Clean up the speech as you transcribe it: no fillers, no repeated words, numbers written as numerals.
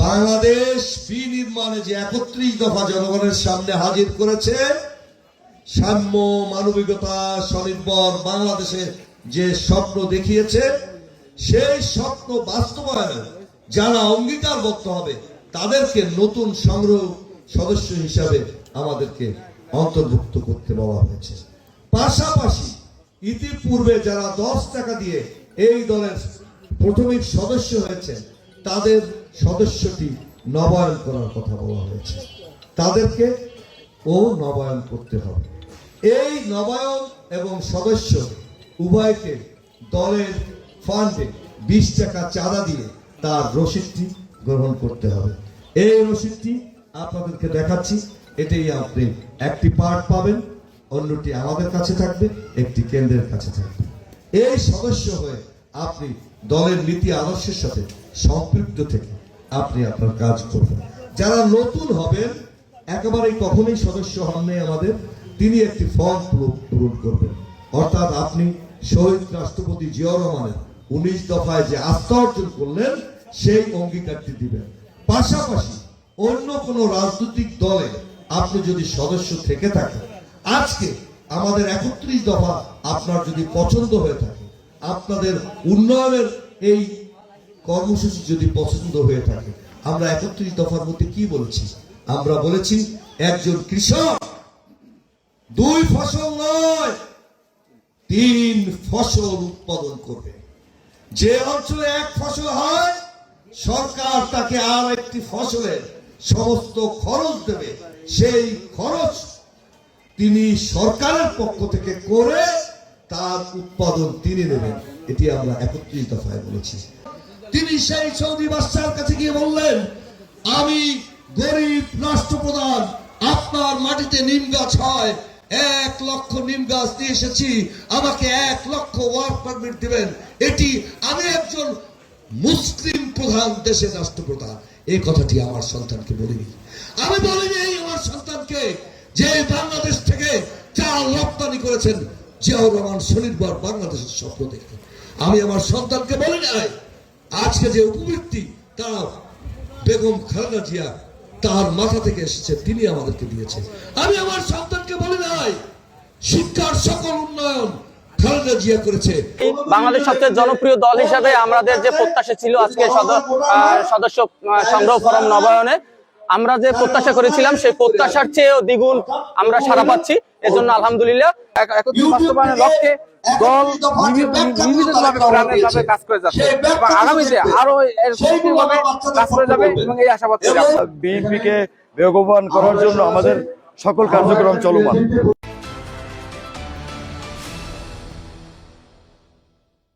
বাংলাদেশ বিনির্মাণে যে ৩১ দফা জনগণের সামনে হাজির করেছে, সাম্য, মানবিকতা, স্বনির্ভর বাংলাদেশের যে স্বপ্ন দেখিয়েছে, সেই স্বপ্ন বাস্তবায়নে যারা অঙ্গীকারবদ্ধ হবে তাদেরকে নতুন সংগ্রহ সদস্য হিসাবে আমাদেরকে অন্তর্ভুক্ত করতে বলা হয়েছে। পাশাপাশি ইতিপূর্বে যারা 10 টাকা দিয়ে এই দলের প্রাথমিক সদস্য হয়েছে তাদের সদস্যটি নবায়ন করার কথা বলা হয়েছে, তাদেরকে নবায়ন করতে হবে। এই নবায়ন এবং সদস্য উভয়কে দলের ফান্ডে 20 টাকা চাঁদা দিয়ে তার রসিদটি গ্রহণ করতে হবে। এই রসিদটি আপনাদেরকে দেখাচ্ছি, এটাই আপনি একটি পার্ট পাবেন, অন্যটি আমাদের কাছে থাকবে, একটি কেন্দ্রের কাছে থাকবে। এই সদস্য হয়ে আপনি দলের নীতি আদর্শের সাথে সম্পৃক্ত থেকে আপনি আপনার কাজ করবেন। যারা নতুন হবেন, একেবারেই কখনোই সদস্য হননি আমাদের, তিনি একটি ফর্ম পূরণ করবেন, অর্থাৎ আপনি শহীদ রাষ্ট্রপতি জিয়াউর রহমানের 19 দফায় যে আস্থা অর্জন করলেন সেই অঙ্গীকারটি দিবেন। পাশাপাশি অন্য কোন রাজনৈতিক দলে আপনি যদি সদস্য থেকে থাকেন, আজকে আমাদের ৩১ দফা আপনার যদি পছন্দ হয়ে থাকে, আপনাদের উন্নয়নের এই কর্মসূচি যদি পছন্দ হয়ে থাকে, আমরা ৩১ দফার মধ্যে কি বলেছি? আমরা বলেছি একজন কৃষক 2 ফসল নয় 3 ফসল উৎপাদন করবে। যে অঞ্চলে 1 ফসল হয়, সরকার তাকে আর একটি ফসলের সমস্ত খরচ দেবে, সেই খরচ তিনি সরকারের পক্ষ থেকে করে তার উৎপাদন তিনি নেবেন। এটি আমরা ৩১ দফায় বলেছি। তিনি সেই সৌদি বাদশার কাছে গিয়ে বললেন, আমি গরিব রাষ্ট্রপ্রধান, আপনার মাটিতে নিম গাছ হয়, 1 লক্ষ নিম গাছ দিয়ে এসেছি, আমাকে 1 লক্ষ ওয়ার্ক পারমিট দিবেন। এটি আমি একজন মুসলিম প্রধান দেশের রাষ্ট্রপ্রধান। এই কথাটি আমার সন্তানকে বলিনি। আমি বলিনি আমার সন্তানকে যে বাংলাদেশ থেকে চাল রপ্তানি করেছেন জিয়াউর রহমান স্বনির্ভর বাংলাদেশের স্বপ্ন দেখে। আমি আমার সন্তানকে বলি নাই আজকে যে উপবৃত্তি তা বেগম খালেদা জিয়া তার মাথা থেকে এসেছে, তিনি আমাদেরকে দিয়েছেন। আমি আমার সন্তানকে বলি নাই শিক্ষার সকল উন্নয়ন খালেদা জিয়া করেছে। বাংলাদেশ সবচেয়ে জনপ্রিয় দল হিসাবে আমাদের যে প্রত্যাশা ছিল আজকে সদস্য সংগ্রহ ফরম নবায়নে, আমরা যে প্রত্যাশা করেছিলাম সেই প্রত্যাশার চেয়েও দ্বিগুণ আমরা সাড়া পাচ্ছি। এজন্য আলহামদুলিল্লাহ। বাস্তবায়নের লক্ষ্যে দল নিয়মিতভাবে প্রাণেরভাবে কাজ করে যাচ্ছে এবং আগামীতে আরো সুন্দরভাবে কাজ করে যাবে এবং এই আশাবাদ করি। বিএনপিকে বেগবান করার জন্য আমাদের সকল কার্যক্রম চলমান।